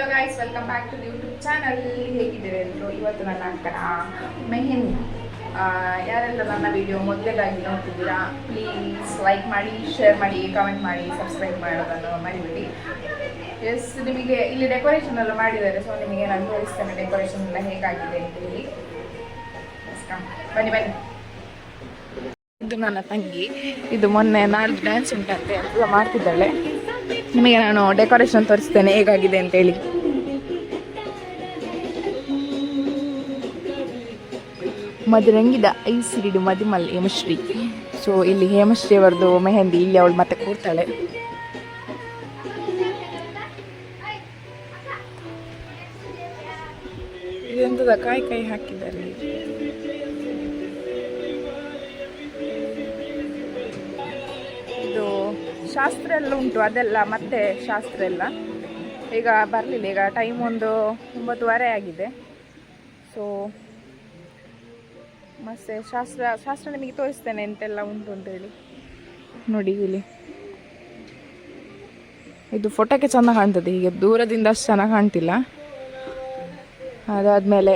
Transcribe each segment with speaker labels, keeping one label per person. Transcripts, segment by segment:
Speaker 1: Hello guys, welcome back to YouTube channel. ಹೇಗಿದ್ದೀರಿ ಎಲ್ಲರೂ? ಇವತ್ತು ನನ್ನ ಅಕ್ಕನ ಮೆಹಂದಿ. ಯಾರೆಲ್ಲ ನನ್ನ ವಿಡಿಯೋ ಮೊದಲೇದಾಗಿ ನೋಡ್ತಿದ್ದೀರಾ, ಪ್ಲೀಸ್ ಲೈಕ್ ಮಾಡಿ, ಶೇರ್ ಮಾಡಿ, ಕಮೆಂಟ್ ಮಾಡಿ, ಸಬ್ಸ್ಕ್ರೈಬ್ ಮಾಡೋದನ್ನು ಮರಿಬೇಡಿ. ಎಸ್, ನಿಮಗೆ ಇಲ್ಲಿ ಡೆಕೋರೇಷನ್ ಎಲ್ಲ ಮಾಡಿದ್ದಾರೆ, ಸೊ ನಿಮಗೆ ನಾನು ತೋರಿಸ್ತೇನೆ ಡೆಕೋರೇಷನ್ ಎಲ್ಲ ಹೇಗಾಗಿದೆ ಅಂತ ಹೇಳಿ. ಬನ್ನಿ ಬನ್ನಿ. ಇದು ನನ್ನ ತಂಗಿ. ಇದು ಮೊನ್ನೆ ನಾಡ್ದು ಡ್ಯಾನ್ಸ್ ಉಂಟಂತೆ ಎಲ್ಲ ಮಾಡ್ತಿದ್ದಾಳೆ. ನಿಮಗೆ ನಾನು ಡೆಕೋರೇಷನ್ ತೋರಿಸ್ತೇನೆ ಹೇಗಾಗಿದೆ ಅಂತೇಳಿ. ಮಧುರಂಗಿದ ಐಸಿರಿಡು ಮದಿಮಲ್ ಹೇಮಶ್ರೀ. ಸೊ ಇಲ್ಲಿ ಹೇಮಶ್ರೀ ಅವರದು ಮೆಹಂದಿ. ಇಲ್ಲಿ ಅವಳು ಮತ್ತೆ ಕೂರ್ತಾಳೆ. ಇದೆಂತದ ಕಾಯಿ ಕಾಯಿ ಹಾಕಿದ್ದಾರೆ. ಇದು ಶಾಸ್ತ್ರ ಎಲ್ಲ ಉಂಟು, ಅದೆಲ್ಲ ಮತ್ತೆ ಶಾಸ್ತ್ರ ಎಲ್ಲ ಈಗ ಬರಲಿಲ್ಲ. ಈಗ ಟೈಮ್ ಒಂದು 9:30 ಆಗಿದೆ. ಸೊ ಮತ್ತೆ ಶಾಸ್ತ್ರ ನಿಮಗೆ ತೋರಿಸ್ತೇನೆ ಎಂತೆಲ್ಲ ಉಂಟು ಅಂತೇಳಿ. ನೋಡಿ ಇಲ್ಲಿ ಇದು ಫೋಟೋಕ್ಕೆ ಚೆನ್ನಾಗಿ ಕಾಣ್ತದೆ, ಹೀಗೆ ದೂರದಿಂದ ಅಷ್ಟು ಚೆನ್ನಾಗಿ ಕಾಣ್ತಿಲ್ಲ. ಅದಾದಮೇಲೆ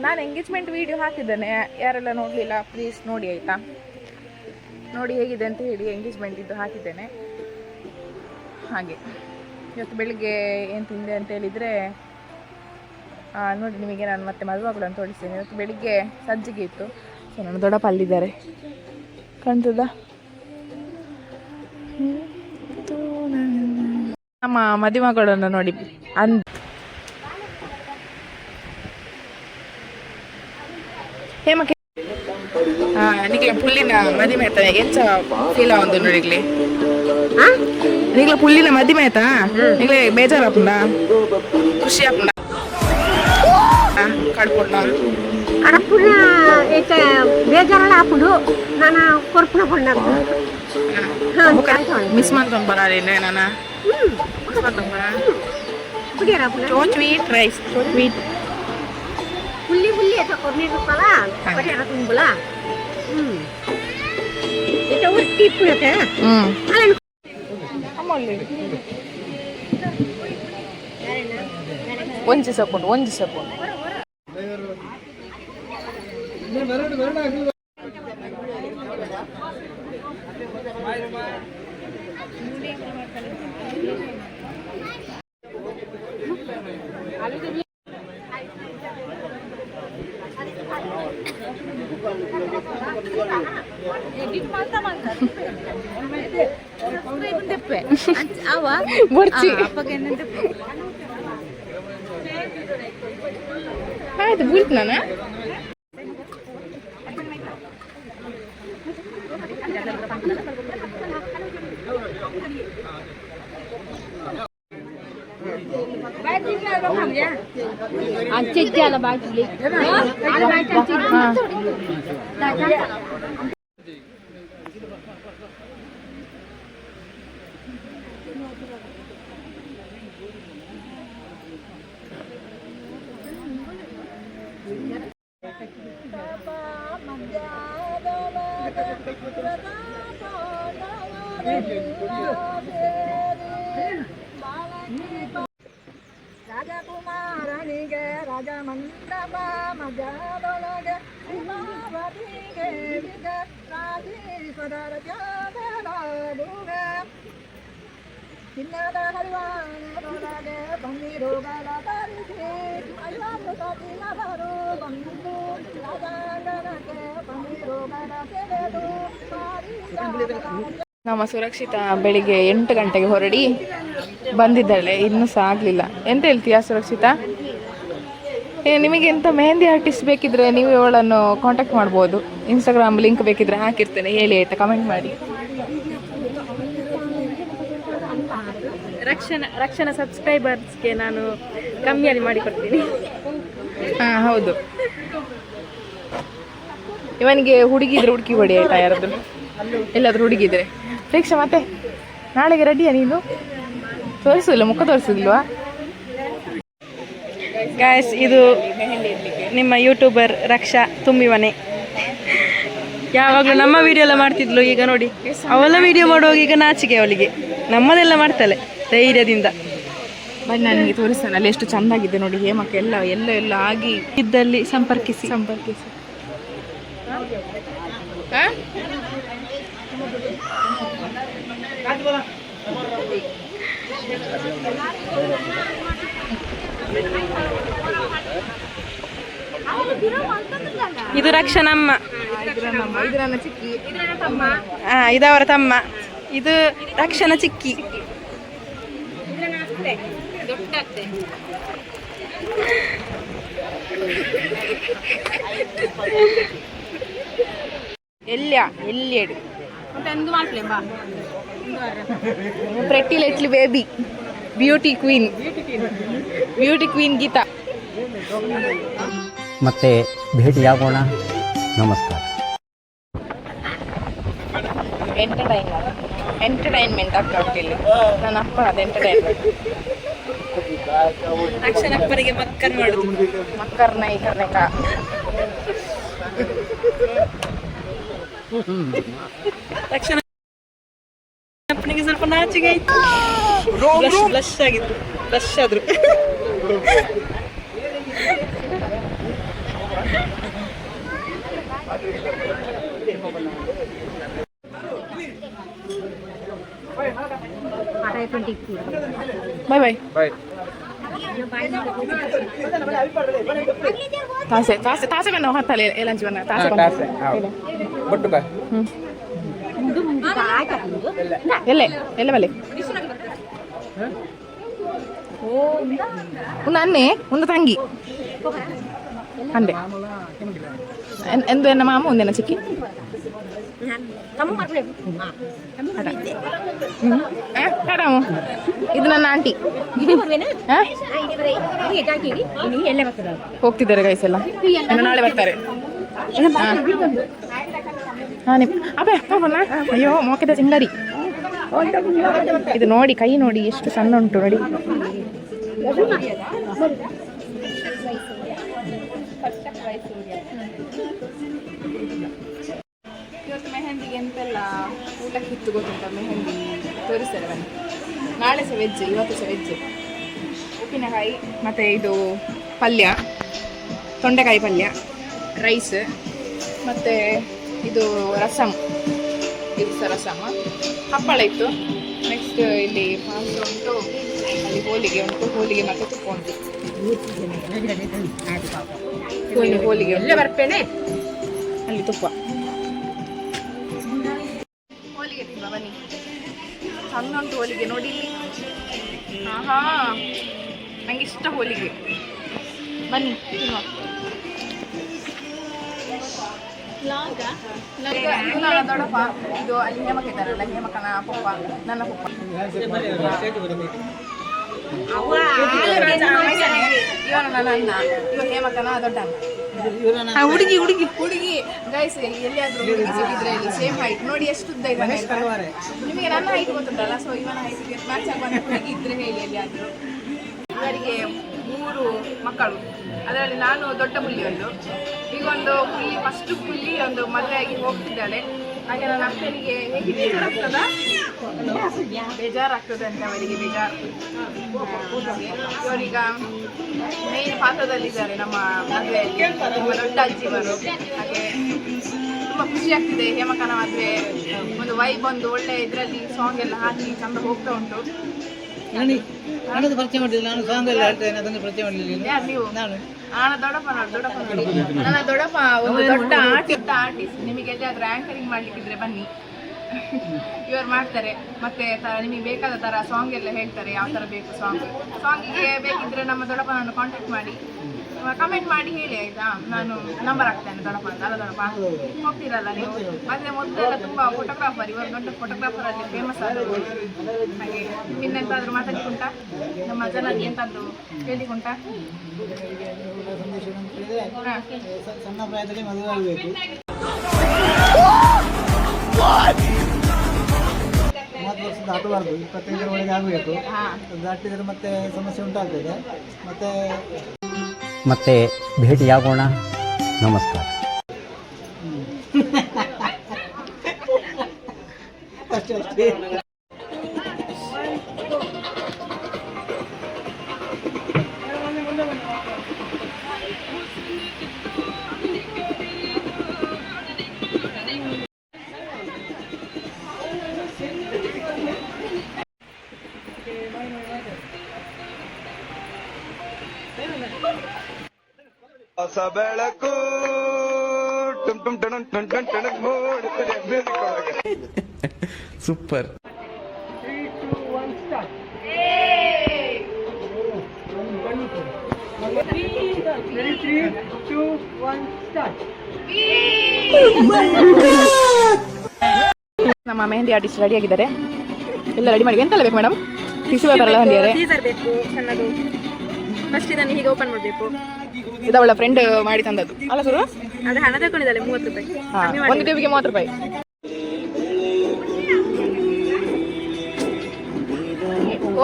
Speaker 1: ನಾನು ಎಂಗೇಜ್ಮೆಂಟ್ ವಿಡಿಯೋ ಹಾಕಿದ್ದೇನೆ, ಯಾರೆಲ್ಲ ನೋಡಲಿಲ್ಲ ಪ್ಲೀಸ್ ನೋಡಿ ಆಯಿತಾ. ನೋಡಿ ಹೇಗಿದೆ ಅಂತ ಹೇಳಿ. ಎಂಗೇಜ್ಮೆಂಟ್ ಇದು ಹಾಕಿದ್ದೇನೆ. ಹಾಗೆ ಇವತ್ತು ಬೆಳಿಗ್ಗೆ ಏನು ತಿಂದೆ ಅಂತ ಹೇಳಿದರೆ ನೋಡಿ, ನಿಮಗೆ ನಾನು ಮತ್ತೆ ಮದುವಾಗಲು ಅಂತ ತೋರಿಸ್ತೇನೆ. ಇವತ್ತು ಬೆಳಿಗ್ಗೆ ಸಜ್ಜಿಗೆ ಇತ್ತು. ಸೊ ನಾನು ದೊಡ್ಡಪ್ಪ ಅಲ್ಲಿದ್ದಾರೆ, ಕಾಣ್ತದ. ನಮ್ಮ ಮದುಮಗಳನ್ನು ನೋಡಿ ಹೇಮಕ್ಕೆ ನಿಕ್ಲ ಪುಲ್ಲಿನ ಮದಿಮೆ ಆಯ್ತಾ? ಎಂಚ ಫೀಲ್ ಆಗೊಂದು ನೋಡಿಗ್ಲಿ ನಿಕ್ಲ ಪುಲ್ಲಿನ ಮದಿಮೆ ಆಯ್ತಾ? ನಿಕ್ಲೆ ಬೇಜಾರು ಆಪುಂಡ, ಖುಷಿ ಆಪುಂಡ, ಕಡ್ಪುಂಡ
Speaker 2: ಅಡಪುನ ಬೇಜಾರಲ್ಲ ಆಪುಂಡು. ನಾನು ಕೊರ್ಪುನ ಪುಂಡ
Speaker 1: ಮಿಸ್ ಮಾಡ್ಕೊಂಡು ಬರಾರಿ ನಾನು ಮಿಸ್ ಮಾಡ್ಕೊಂಡು ಬರ. ಚೋ ಸ್ವೀಟ್ ರೈಸ್, ಚೋ ಸ್ವೀಟ್
Speaker 2: ಪುಲ್ಲಿ ಪುಲ್ಲಿ ಅಥವಾ ಕೊರ್ನಿ ರೂಪಾಲ ಪಡಿಯಾರ ತುಂಬಲ. ಇದು ಒಟ್ಟಿ ಪುರತೆ
Speaker 1: ಒಂಜಿ ಸೆಕೆಂಡ್ ಆಯ್ತು ಬೂಲ್ತ್ ನಾನು
Speaker 2: ರಾಜಕುಮಾರನಿಗೆ ರಾಜ ಮಂಡಪ ಮಜದೊಳಗೆ ಹಿಮಾವತಿಗೆ ವಿಜಯರಾಜೀಶ್ವರರ ತ್ಯಾಗರಾದುವೆ. ಚಿನ್ನದ ಹರಿವಾಣದೊಳಗೆ ಬಂದಿರುಗಳ ತರಿಸಿ 50 ಸತಿನವರು ಬಂದು ರಾಜಾಂಗಣಕ್ಕೆ ಬಂದಿರುಗಳ ತೆರೆದು
Speaker 1: ನಮ್ಮ ಸುರಕ್ಷಿತ ಬೆಳಿಗ್ಗೆ 8 ಗಂಟೆಗೆ ಹೊರಡಿ ಬಂದಿದ್ದಾಳೆ, ಇನ್ನೂ ಸಹ ಆಗಲಿಲ್ಲ. ಎಂತ ಹೇಳ್ತೀಯಾ ಸುರಕ್ಷಿತ? ನಿಮಗೆ ಎಂತ ಮೆಹಂದಿ ಆರ್ಟಿಸ್ಟ್ ಬೇಕಿದ್ರೆ ನೀವು ಇವಳನ್ನು ಕಾಂಟ್ಯಾಕ್ಟ್ ಮಾಡ್ಬೋದು. ಇನ್ಸ್ಟಾಗ್ರಾಮ್ ಲಿಂಕ್ ಬೇಕಿದ್ರೆ ಹಾಕಿರ್ತೇನೆ, ಹೇಳಿ ಆಯಿತಾ, ಕಮೆಂಟ್ ಮಾಡಿ.
Speaker 2: ರಕ್ಷಣಾ ಸಬ್ಸ್ಕ್ರೈಬರ್ಸ್ಗೆ ನಾನು ಕಮ್ಮಿಯಲ್ಲಿ ಮಾಡಿಕೊಡ್ತೀನಿ.
Speaker 1: ಹಾಂ ಹೌದು. ಇವನಿಗೆ ಹುಡುಗಿದ್ರೆ ಹುಡುಕಿ ಕೊಡಿ ಆಯಿತಾ, ಯಾರಾದರೂ ಎಲ್ಲಾದರೂ ಹುಡುಗಿದ್ರೆ. ಪ್ರೇಕ್ಷೆ ಮತ್ತೆ ನಾಳೆಗೆ ರೆಡಿಯಾ ನೀನು? ತೋರಿಸಿಲ್ಲ, ಮುಖ ತೋರಿಸಿಲ್ವಾ?
Speaker 2: ಗಾಯ್ಸ್, ಇದು ನಿಮ್ಮ ಯೂಟ್ಯೂಬರ್ ರಕ್ಷಾ ತುಂಬಿವನೆ. ಯಾವಾಗಲೂ ನಮ್ಮ ವಿಡಿಯೋ ಎಲ್ಲ ಮಾಡ್ತಿದ್ಲು, ಈಗ ನೋಡಿ ಅವಳ ವಿಡಿಯೋ ಮಾಡುವಾಗ ಈಗ ನಾಚಿಕೆ ಅವಳಿಗೆ. ನಮ್ಮದೆಲ್ಲ ಮಾಡ್ತಾಳೆ ಧೈರ್ಯದಿಂದ.
Speaker 1: ಬನ್ನಿ ನಾನು ನಿಮಗೆ ತೋರಿಸ್ತೇನೆ ಅಲ್ಲಿ ಎಷ್ಟು ಚೆಂದಾಗಿದೆ ನೋಡಿ ಹೇಮಕ್ಕೆ ಎಲ್ಲ ಎಲ್ಲ ಎಲ್ಲ ಆಗಿ ಇದ್ದಲ್ಲಿ ಸಂಪರ್ಕಿಸಿ ಸಂಪರ್ಕಿಸಿ ಇದು ರಕ್ಷಣಮ್ಮ, ಇದು ನನ್ನ ಚಿಕ್ಕಿ, ಇದು ಅವರ ತಮ್ಮ, ಇದು ರಕ್ಷಣ ಚಿಕ್ಕಿ. ಎಲ್ಲಿಯಡು pretty little baby, beauty queen Geetha.
Speaker 3: ಮತ್ತೆ ಭೇಟಿಯಾಗೋಣ. ನಮಸ್ಕಾರ.
Speaker 1: ಎಂಟರ್ಟೈನ್ಮೆಂಟ್ ಆಗ್ತಾ ಉಂಟು ಇಲ್ಲಿ. ನನ್ನ ಅಪ್ಪ ಅದು ಎಂಟರ್ಟೈನ್ಮೆಂಟ್. ರಕ್ಷಣಪ್ಪನಿಗೆ ಮಕ್ಕರ್ ಮಾಡುದು, ಮಕ್ಕರ್ನ ಈ ಕರ್ನೆಕ ರಕ್ಷಣ ಅಪ್ಪನಿಗೆ ಸ್ವಲ್ಪ ನಾಚಿಗೆ ಆಯ್ತು, ಬ್ಲಶ್ ಆಗಿದ್ರು, ಬ್ಲಶ್ ಆದ್ರು. ಬಾಯ್ ಬಾಯ್. ತಾಸೆ ಬನ್ನ ಹತ್ತಲ್ಲ ಎಲಂಚಿ ಬನ್ನ ತಾಸೆ ಎಲ್ಲೇ ಎಲ್ಲ ಬಲೆ ಒಂದು ಅನ್ನೆ ಒಂದು ತಂಗಿ ಅಂದೆ ಎಂದು ಎನ್ನ ಮಾಮ ಒಂದೇನ ಚಿಕ್ಕಿ. ಇದು ನನ್ನ ಆಂಟಿ. ಹೋಗ್ತಿದ್ದಾರೆ ಗೈಸ್ ಎಲ್ಲ, ನಾಳೆ ಬರ್ತಾರೆ. ಅಬ್ಬೆ ಅಯ್ಯೋ ಮೋಕಿದ ಚಿಂಗರಿ. ಇದು ನೋಡಿ ಕೈ ನೋಡಿ ಎಷ್ಟು ಸಣ್ಣ ಉಂಟು ನೋಡಿ. ಇವತ್ತು ಮೆಹಂದಿಗೆ ಎಂತೆಲ್ಲ ಊಟಕ್ಕಿತ್ತು ಗೊತ್ತುಂಟ, ಮೆಹಂದಿ ತೋರಿಸ್ತಾರೆ ಬನ್ನಿ. ನಾಳೆ ಸಹ ವೆಜ್, ಇವತ್ತು ಸಹ ವೆಜ್. ಉಪ್ಪಿನಕಾಯಿ ಮತ್ತು ಇದು ಪಲ್ಯ, ತೊಂಡೆಕಾಯಿ ಪಲ್ಯ, ರೈಸ್ ಮತ್ತು ಇದು ರಸಮ್, ಇದು ಸಹ ರಸಮ್, ಹಪ್ಪಳ ಇತ್ತು. ನೆಕ್ಸ್ಟ್ ಇಲ್ಲಿ ಪಾಯಸ ಉಂಟು, ಅಲ್ಲಿ ಹೋಳಿಗೆ ಉಂಟು, ಹೋಳಿಗೆ ಮತ್ತು ತುಪ್ಪ ಉಂಟು. ಹೋಳಿಗೆ ಎಲ್ಲ ಬರ್ತೇನೆ, ಅಲ್ಲಿ ತುಪ್ಪ. ಹೋಳಿಗೆ ತಿನ್ನುವ ಬನ್ನಿ, ಸಣ್ಣ ಉಂಟು ಹೋಳಿಗೆ ನೋಡಿ ಇಲ್ಲಿ. ಹಾ ನಂಗೆ ಇಷ್ಟ ಹೋಳಿಗೆ, ಬನ್ನಿ ತಿನ್ನುವ. ದೊಡ್ಡಪ್ಪ ಇದು ಅಲ್ಲಿ ಹೇಮಕ ಇದ್ದಾರಲ್ಲ, ಹೇಮಕನ ಪಪ್ಪ, ನನ್ನ ಪಪ್ಪ. ಇವನು ನನ್ನ ಅಣ್ಣ, ಇವ ಹೇಮಕನ ದೊಡ್ಡ ಅಣ್ಣ. ಹುಡುಗಿ ಹುಡುಗಿ ಹುಡುಗಿ ಗೈಸ್, ಎಲ್ಲಿಯಾದ್ರೂ ಹುಡುಗಿ ಸಿಕ್ಕಿದ್ರೆ ಇಲ್ಲಿ ಸೇಮ್ ಹೈಟ್ ನೋಡಿ ಎಷ್ಟು ಉದ್ದ ಇದ್ದಾನೆ. ನಿಮಗೆ ನನ್ನ ಹೈಟ್ ಗೊತ್ತುಂಟಲ್ಲ, ಸೊ ಇವನ ಹೈಟ್ಗೆ ಮ್ಯಾಚ್ ಆಗುವಂಥ ಹುಡುಗಿ ಇದ್ರೆ ಹೇಳಿ ಎಲ್ಲಿಯಾದ್ರೂ. ಇವರಿಗೆ 3 ಮಕ್ಕಳು, ಅದರಲ್ಲಿ ನಾನು ದೊಡ್ಡ ಪುಲ್ಲಿ ಒಂದು. ಈಗ ಒಂದು ಪುಲ್ಲಿ, ಫಸ್ಟ್ ಪುಲ್ಲಿ ಒಂದು ಮದುವೆಯಾಗಿ ಹೋಗ್ತಿದ್ದಾಳೆ. ಹಾಗೆ ನನ್ನ ಅಪ್ಪನಿಗೆ ಹೇಗೆ ಬೇಜಾರಾಗ್ತದೆ ಅಂತ ಅವರಿಗೆ ಬೇಜಾರು. ಇವರೀಗ ಮೇನ್ ಪಾತ್ರದಲ್ಲಿದ್ದಾರೆ ನಮ್ಮ ಮದುವೆಯಲ್ಲಿ, ತುಂಬ ದೊಡ್ಡ ಅಜ್ಜಿವರು. ಹಾಗೆ ತುಂಬ ಖುಷಿ ಆಗ್ತಿದೆ. ಹೇಮಕನ ಮದುವೆ ಒಂದು ವೈಬ್, ಒಂದು ಒಳ್ಳೆ ಇದರಲ್ಲಿ ಸಾಂಗ್ ಎಲ್ಲ ಹಾಕಿ ಚಂದ ಹೋಗ್ತಾ ಉಂಟು.
Speaker 4: ಪರಿಚಯ ಮಾಡಲಿಲ್ಲ, ನಾನು ಸಾಂಗ್ ಎಲ್ಲ ಹೇಳ್ತೇನೆ, ಅದನ್ನು ಪರಿಚಯ ಮಾಡಲಿಲ್ಲ.
Speaker 1: ಯಾರು ನೀವು? ನಾನು ದೊಡ್ಡಪ್ಪ ನೋಡಿ. ನನ್ನ ದೊಡ್ಡಪ್ಪ ಒಂದು ದೊಡ್ಡ ಆರ್ಟಿಸ್ಟ್. ನಿಮಗೆ ಎಲ್ಲಿಯಾದ್ರೂ ಆ್ಯಂಕರಿಂಗ್ ಮಾಡ್ಲಿಕ್ಕಿದ್ರೆ ಬನ್ನಿ, ಇವರು ಮಾಡ್ತಾರೆ. ಮತ್ತೆ ನಿಮಗೆ ಬೇಕಾದ ಥರ ಸಾಂಗ್ ಎಲ್ಲ ಹೇಳ್ತಾರೆ, ಯಾವ ಥರ ಬೇಕು ಸಾಂಗಿಗೆ ಬೇಕಿದ್ರೆ ನಮ್ಮ ದೊಡ್ಡಪ್ಪನನ್ನು ಕಾಂಟ್ಯಾಕ್ಟ್ ಮಾಡಿ, ಕಮೆಂಟ್ ಮಾಡಿ ಹೇಳಿ ಆಯಿತಾ. ನಾನು ನಂಬರ್ ಹಾಕ್ತೇನೆ ದೊಡ್ಡಪ್ಪ ಅಂತ. ಅಲ್ಲ ದೊಡ್ಡಪ್ಪ ಹೋಗ್ತೀರಲ್ಲ ನೀವು, ಮತ್ತೆ ಮೊದಲೆಲ್ಲ ತುಂಬ ಫೋಟೋಗ್ರಾಫರ್, ಇವರು ದೊಡ್ಡ ಫೋಟೋಗ್ರಾಫರಲ್ಲಿ ಫೇಮಸ್ ಆದರು. ಹಾಗೆ ಇನ್ನೆಂತಾದರೂ ಮಾತಾಡಿಕೊಂಡ ನಮ್ಮ ಜನರಿಗೆ ಎಂತಾದರೂ ಹೇಳಿಕೊಂಡ?
Speaker 4: ಸಣ್ಣ ಪ್ರಾಯದಲ್ಲಿ ಮದುವೆ ಆಗಬೇಕು, 30 ವರ್ಷ ದಾಟಬಾರ್ದು, 25 ಒಳಗೆ ಆಗಬೇಕು. ದಾಟಿದರೆ ಮತ್ತೆ ಸಮಸ್ಯೆ ಉಂಟಾಗ್ತದೆ.
Speaker 3: ಮತ್ತೆ ಭೇಟಿಯಾಗೋಣ. ನಮಸ್ಕಾರ.
Speaker 5: ಹೊಸ ಬೆಳಕು ಟುಮ್ ಟುಮ್ ಟಣಂ ಟಣಂ ಟಣಂ ಟಣಂ ಮೂಡುತ್ತದೆ ಮ್ಯೂಸಿಕ್ ಒಳಗೆ.
Speaker 6: ಸೂಪರ್.
Speaker 1: ನಮ್ಮ ಮೆಹಂದಿ ಆರ್ಟಿಸ್ಟ್ ರೆಡಿ ಆಗಿದ್ದಾರೆ. ಎಲ್ಲ ರೆಡಿ ಮಾಡಿ ಎಂತೆಲ್ಲ ಬೇಕು ಮೇಡಮ್? ಟಿಶ್ಯೂ ಪೇಪರ್ ಎಲ್ಲ ಹೊಂದಿದ್ದಾರೆ.
Speaker 2: ಟೀಸರ್ ಬೇಕು ಸಣ್ಣದು. ಫಸ್ಟ್ ಇದನ್ನು ಹೀಗೆ ಓಪನ್ ಮಾಡಬೇಕು.
Speaker 1: ಇದು ಅವಳ ಫ್ರೆಂಡ್ ಮಾಡಿ ತಂದದ್ದು ಅಲ್ಲ ಸುರು?
Speaker 2: ಅದು ಹಣ ತಗೊಂಡಿದ್ದಾಳೆ 30 ರೂಪಾಯಿ.
Speaker 1: ಒಂದು ಟ್ಯೂಬ್ಗೆ 30 ರೂಪಾಯಿ.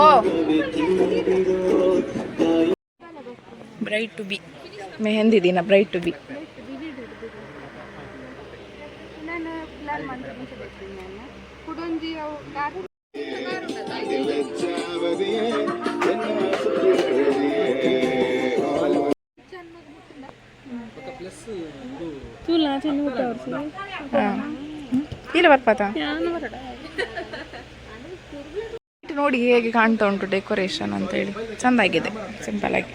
Speaker 1: ಓ ಬ್ರೈಟ್ ಟು ಬಿ ಮೆಹಂದಿ ದಿನ ಬ್ರೈಟ್ ಟು ಬಿ. ಇಲ್ಲ ಬರ್ಪಾತ ನೋಡಿ ಹೇಗೆ ಕಾಣ್ತಾ ಉಂಟು ಡೆಕೋರೇಷನ್ ಅಂತ ಹೇಳಿ. ಚೆಂದಾಗಿದೆ ಸಿಂಪಲ್ ಆಗಿ.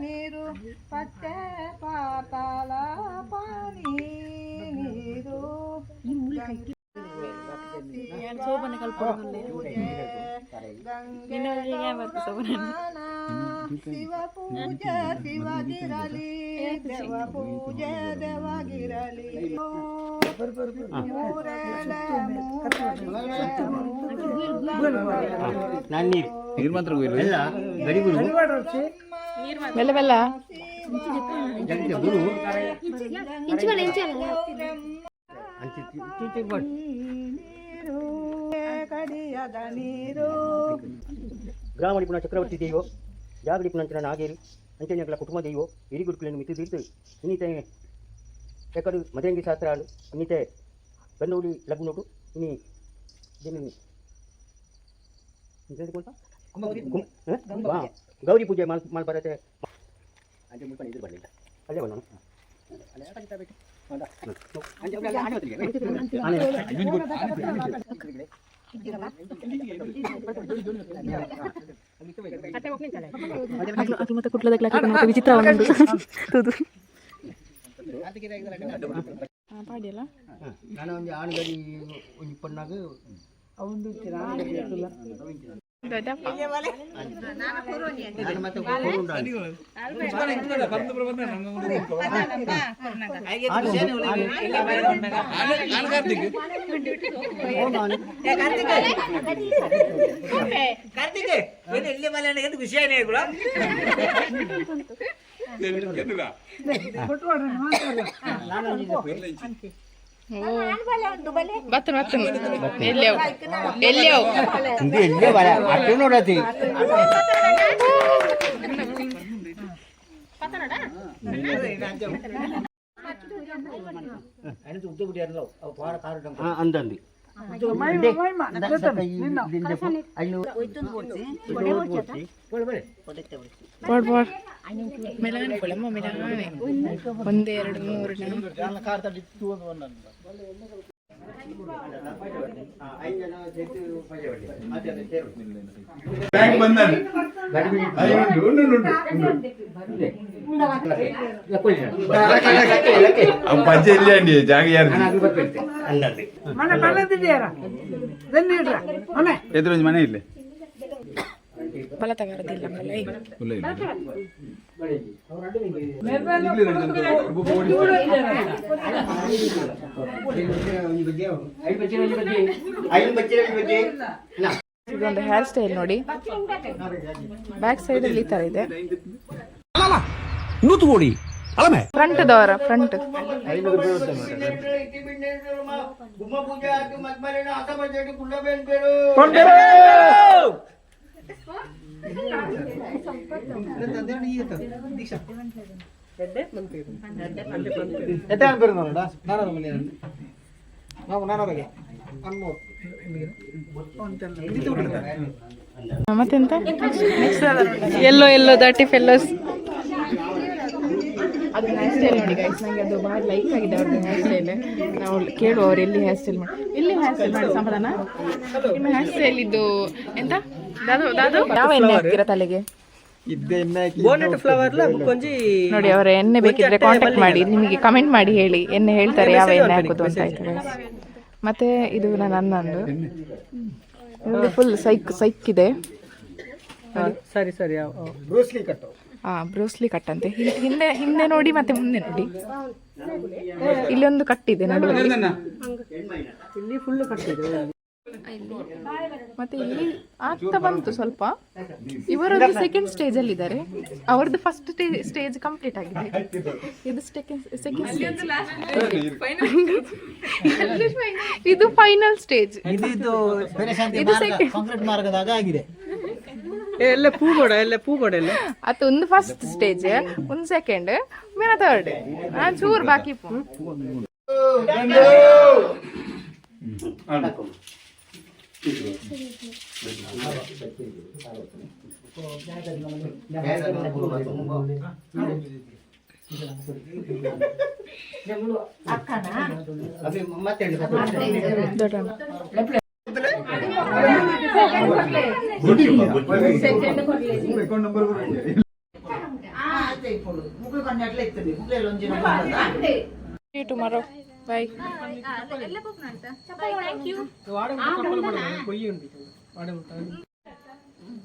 Speaker 7: ನೀರು ಪಟ್ಟೆ ಪಾತಾಳ ಪಾನಿ ನೀರು ಶಿವ ಪೂಜೆ ಶಿವಗಿರಲಿ ದೇವ ಪೂಜೆ ದೇವಗಿರಲಿ
Speaker 6: ನೀರು ಮಾತ್ರ
Speaker 1: ಬೆಲ್ಲ ಬೆಲ್ಲ
Speaker 7: ಕಡಿಯದ ನೀರು
Speaker 8: ಗ್ರಾಮಡಿ ಪುನಃ ಚಕ್ರವರ್ತಿ ದೇವೋ ಜಾಗಡಿ ಪುನಂಚನ ನಾಗೇರಿ ಅಂಚನೆಗಳ ಕುಟುಂಬ ದೇವೋ ಹಿರಿಗುರುಕುలను ಮಿತಿ ತೀರ್ತು ಇನ್ನಿತೆ ಎಕಡು ಮದರಂಗಿ ಶಾಸ್ತ್ರಾలు ಇನ್ನಿತೆ ಬೆನ್ನೂಲಿ ಲಗ್ನೋಟು ಇನಿ ದೇನಿ ಗೌರಿ ಪೂಜೆ ಮಾಡ್ಬರತ್ತೆ ಅಂಚೆ ಮುಲ್ಪ ಇದು ಬರಲಿಲ್ಲ ಅಲ್ಲೇ ಬರೋಣ
Speaker 2: ಮತ್ತೆ ಕುಟ್ಲದ ವಿಚಿತ್ರ
Speaker 8: ನಾನು ಒಂದು ಆಣಗಡಿ ಒಂದು ಪಣ್ಣಾಗ
Speaker 1: ಬತ್ತನ ಎಲ್ಲಿಯವು
Speaker 8: ನೋಡತಿ ಅಂದಂದಿ
Speaker 1: ಒಂದೇ ಎರಡು ಮೂರು
Speaker 6: పంచే అండి జాగ్రత్త ಎದುರು ಮನೆ ಇಲ್ಲ
Speaker 1: ಬಲ ತಗಾರದಿಲ್ಲ ಇದೊಂದು ಹೇರ್ ಸ್ಟೈಲ್ ನೋಡಿ, ಬ್ಯಾಕ್ ಸೈಡ್ ಅಲ್ಲಿ ಈ ತರ ಇದೆ. ಫ್ರಂಟ್ ದವರ ಫ್ರಂಟ್ ಮತ್ತೆಂತ ಎಲ್ಲೋ ಎಲ್ಲೋ ದರ್ಟಿ ಫೆಲ್ಲೋಸ್. ಅದು ಹೇರ್ ಸ್ಟೈಲ್ ನೋಡಿ ಗೈಸ್, ನನಗೆ ಅದು ಭಾಳ ಲೈಕ್ ಆಗಿದೆ ಅವ್ರದ್ದು ಹೇರ್ ಸ್ಟೈಲ್. ನಾವು ಕೇಳುವ ಅವ್ರು ಎಲ್ಲಿ ಹೇರ್ ಸ್ಟೈಲ್ ಮಾಡಿ, ಎಲ್ಲಿ ಹೇರ್ ಸ್ಟೈಲ್ ಮಾಡಿ ಸಮಾಧಾನ. ನಿಮ್ಮ ಹೇರ್ ಸ್ಟೈಲ್ ಇದು ಎಂತ ದಾದು ಯಾವ ಎಣ್ಣೆ ಹಾಕ್ತೀರಾ ತಲೆಗೆ? ನೋಡಿ, ಅವರ ಎಣ್ಣೆ ಬೇಕಿದ್ರೆ ಕಾಂಟ್ಯಾಕ್ಟ್ ಮಾಡಿ, ನಿಮಗೆ ಕಮೆಂಟ್ ಮಾಡಿ ಹೇಳಿ, ಎಣ್ಣೆ ಹೇಳ್ತಾರೆ ಯಾವ ಎಣ್ಣೆ ಹಾಕೋದು ಅಂತ ಆಯ್ತು ಗೈಸ್. ಮತ್ತೆ ಇದು ನನ್ನ ಅಣ್ಣಂದು, ಫುಲ್ ಸೈಕ್ ಇದೆ.
Speaker 4: ಸರಿ
Speaker 1: ಬ್ರೂಸ್ಲಿ ಕಟ್ ಅಂತೆ. ಹಿಂದೆ ನೋಡಿ ಮತ್ತೆ ಮುಂದೆ ನೋಡಿ, ಇಲ್ಲೊಂದು ಕಟ್ಟಿದೆ ನಡುವಲ್ಲಿ,
Speaker 4: ಇಲ್ಲಿ ಫುಲ್ ಕಟ್ಟಿದೆ.
Speaker 1: ಮತ್ತೆ ಇಲ್ಲಿ ಆಗ್ತಾ ಬಂತು ಸ್ವಲ್ಪ. ಇವರದ್ದು ಸೆಕೆಂಡ್ ಸ್ಟೇಜ್ ಅಲ್ಲಿ ಇದ್ದಾರೆ, ಅವ್ರದ್ದು ಫಸ್ಟ್ ಸ್ಟೇಜ್ ಕಂಪ್ಲೀಟ್ ಆಗಿದೆ. ಇದು ಸೆಕೆಂಡ್ ಸ್ಟೇಜ್, ಇದು ಫೈನಲ್ ಸ್ಟೇಜ್. ಇದು
Speaker 4: ಕಾಂಕ್ರೀಟ್ ಮಾರ್ಗದಾಗ ಆಗಿದೆ.
Speaker 1: ಅದು ಒಂದು ಫಸ್ಟ್ ಸ್ಟೇಜ್, ಒಂದು ಸೆಕೆಂಡ್, ಮೇನ ಥರ್ಡ್, ಚೂರ್ ಬಾಕಿ ಪೂ. tomorrow. Bye.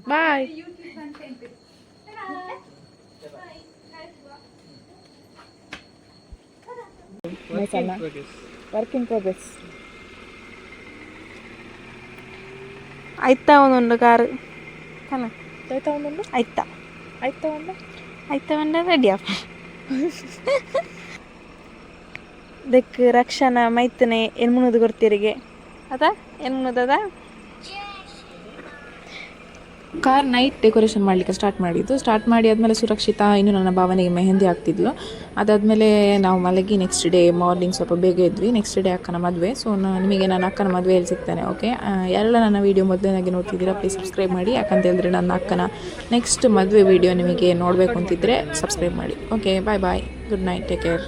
Speaker 1: Bye. Work in progress.
Speaker 9: ಆಯ್ತಾ ಒಂದೊಂದು ಕಾರು ಕಲ
Speaker 1: ಆಯ್ತಾ ಒಂದೊಂದು
Speaker 9: ಆಯ್ತಾ
Speaker 1: ಆಯ್ತಾ ಒಂದು
Speaker 9: ಆಯ್ತಾ ಒಂದು ರೆಡಿಯಪ್ಪ ಇದಕ್ಕೆ ರಕ್ಷಣಾ ಮೈತನೆ ಏನು ಮುನ್ನೋದು ಕೊಡ್ತೀರಿಗೆ ಅದಾ ಏನು ಮುನ್ನೋದದ
Speaker 1: ಕಾರ್ ನೈಟ್ ಡೆಕೋರೇಷನ್ ಮಾಡಲಿಕ್ಕೆ ಸ್ಟಾರ್ಟ್ ಮಾಡಿ ಆದಮೇಲೆ ಸುರಕ್ಷಿತಾ ಇನ್ನು ನನ್ನ ಭಾವನೆಗೆ ಮೆಹಂದಿ ಹಾಕ್ತಿದ್ಲು. ಅದಾದಮೇಲೆ ನಾವು ಮಲಗಿ ನೆಕ್ಸ್ಟ್ ಡೇ ಮಾರ್ನಿಂಗ್ ಸ್ವಲ್ಪ ಬೇಗ ಇದ್ವಿ. ನೆಕ್ಸ್ಟ್ ಡೇ ಅಕ್ಕನ ಮದುವೆ. ಸೊ ನಿಮಗೆ ನನ್ನ ಅಕ್ಕನ ಮದುವೆಯಲ್ಲಿ ಸಿಗ್ತಾನೆ. ಓಕೆ, ಯಾರೆಲ್ಲ ನನ್ನ ವೀಡಿಯೋ ಮೊದಲನಾಗಿ ನೋಡ್ತಿದ್ದೀರಾ ಪ್ಲೀಸ್ ಸಬ್ಸ್ಕ್ರೈಬ್ ಮಾಡಿ. ಯಾಕಂತ ಹೇಳಿದ್ರೆ ನನ್ನ ಅಕ್ಕನ ನೆಕ್ಸ್ಟ್ ಮದುವೆ ವೀಡಿಯೋ ನಿಮಗೆ ನೋಡಬೇಕು ಅಂತಿದ್ದರೆ ಸಬ್ಸ್ಕ್ರೈಬ್ ಮಾಡಿ. ಓಕೆ, ಬಾಯ್ ಬಾಯ್, ಗುಡ್ ನೈಟ್, ಟೇಕ್ ಕೇರ್.